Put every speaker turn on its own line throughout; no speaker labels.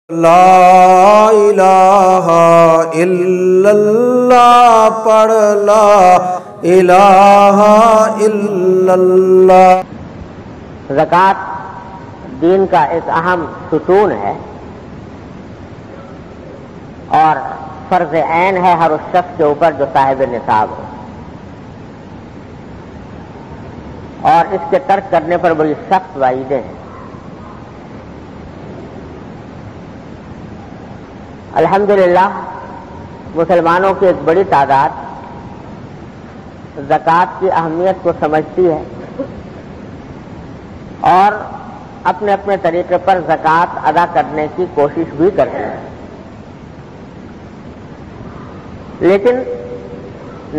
لا الہ الا اللہ پڑھ لا الہ الا اللہ۔
زکوٰۃ دین کا ایک اہم ستون ہے اور فرض عین ہے ہر اس شخص کے اوپر جو صاحب نصاب ہو، اور اس کے ترک کرنے پر بڑی سخت وعیدیں ہیں۔ الحمدللہ مسلمانوں کی ایک بڑی تعداد زکوٰۃ کی اہمیت کو سمجھتی ہے اور اپنے اپنے طریقے پر زکوٰۃ ادا کرنے کی کوشش بھی کرتی ہے، لیکن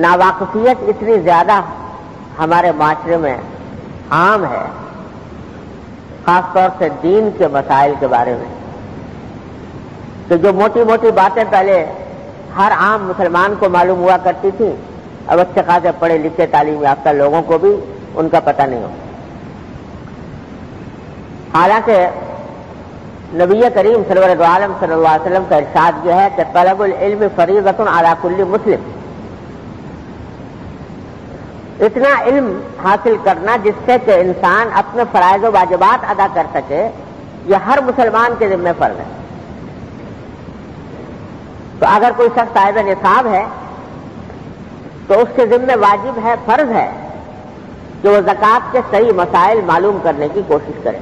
ناواقفیت اتنی زیادہ ہمارے معاشرے میں عام ہے، خاص طور سے دین کے مسائل کے بارے میں، کہ جو موٹی موٹی باتیں پہلے ہر عام مسلمان کو معلوم ہوا کرتی تھی، اب اچھے خاصے پڑھے لکھے تعلیم یافتہ لوگوں کو بھی ان کا پتہ نہیں ہوتا۔ حالانکہ نبی کریم سرور دو عالم صلی اللہ علیہ وسلم کا ارشاد یہ ہے کہ طلب العلم فریضۃ علی کل مسلم، اتنا علم حاصل کرنا جس سے کہ انسان اپنے فرائض و واجبات ادا کر سکے، یہ ہر مسلمان کے ذمہ فرض ہے۔ تو اگر کوئی شخص صاحب نصاب ہے تو اس کے ذمہ واجب ہے، فرض ہے کہ وہ زکوٰۃ کے صحیح مسائل معلوم کرنے کی کوشش کرے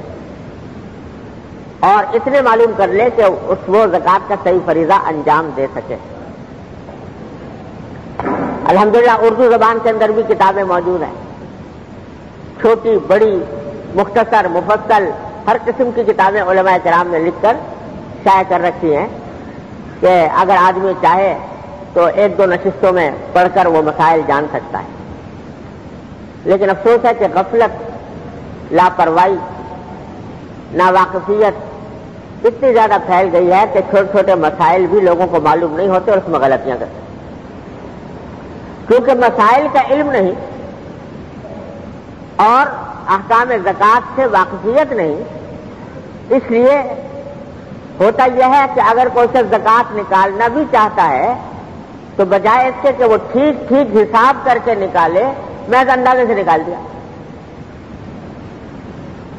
اور اتنے معلوم کر لے کہ وہ زکوٰۃ کا صحیح فریضہ انجام دے سکے۔ الحمدللہ اردو زبان کے اندر بھی کتابیں موجود ہیں، چھوٹی بڑی مختصر مفصل ہر قسم کی کتابیں علماء کرام نے لکھ کر شائع کر رکھی ہیں کہ اگر آدمی چاہے تو ایک دو نشستوں میں پڑھ کر وہ مسائل جان سکتا ہے۔ لیکن افسوس ہے کہ غفلت، لاپرواہی، ناواقفیت اتنی زیادہ پھیل گئی ہے کہ چھوٹے چھوٹے مسائل بھی لوگوں کو معلوم نہیں ہوتے اور اس میں غلطیاں کرتے ہیں۔ کیونکہ مسائل کا علم نہیں اور احکام زکوٰۃ سے واقفیت نہیں، اس لیے ہوتا یہ ہے کہ اگر کوئی شخص زکوٰۃ نکالنا بھی چاہتا ہے تو بجائے اس کے کہ وہ ٹھیک ٹھیک حساب کر کے نکالے، محض اندازے سے نکال دیا،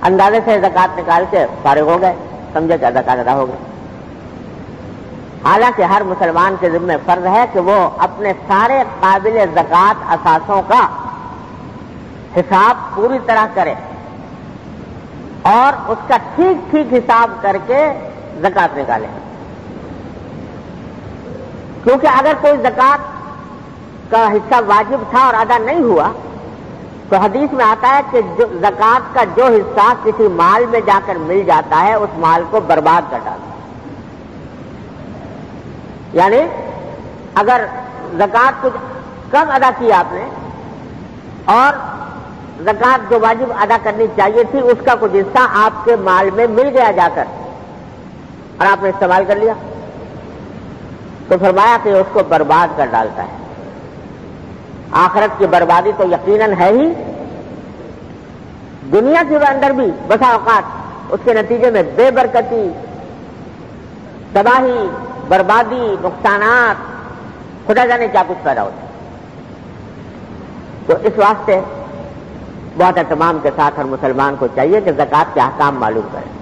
اندازے سے زکوٰۃ نکال کے فارغ ہو گئے، سمجھے کہ زکوٰۃ ادا ہو گئی۔ حالانکہ ہر مسلمان کے ذمہ فرض ہے کہ وہ اپنے سارے قابل زکوٰۃ اثاثوں کا حساب پوری طرح کرے اور اس کا ٹھیک ٹھیک حساب کر کے زکوٰۃ نکالے، کیونکہ اگر کوئی زکوٰۃ کا حصہ واجب تھا اور ادا نہیں ہوا تو حدیث میں آتا ہے کہ زکوٰۃ کا جو حصہ کسی مال میں جا کر مل جاتا ہے اس مال کو برباد کر ڈالتا ہے۔ یعنی اگر زکوٰۃ کچھ کم ادا کی آپ نے اور زکوٰۃ جو واجب ادا کرنی چاہیے تھی اس کا کچھ حصہ آپ کے مال میں مل گیا جا کر اور آپ نے استعمال کر لیا، تو فرمایا کہ اس کو برباد کر ڈالتا ہے۔ آخرت کی بربادی تو یقیناً ہے ہی، دنیا کے اندر بھی بسا اوقات اس کے نتیجے میں بے برکتی، تباہی، بربادی، نقصانات، خدا جانے کیا کچھ پیدا ہوتا ہے۔ تو اس واسطے بہت اہتمام کے ساتھ ہر مسلمان کو چاہیے کہ زکوٰۃ کے احکام معلوم کرے۔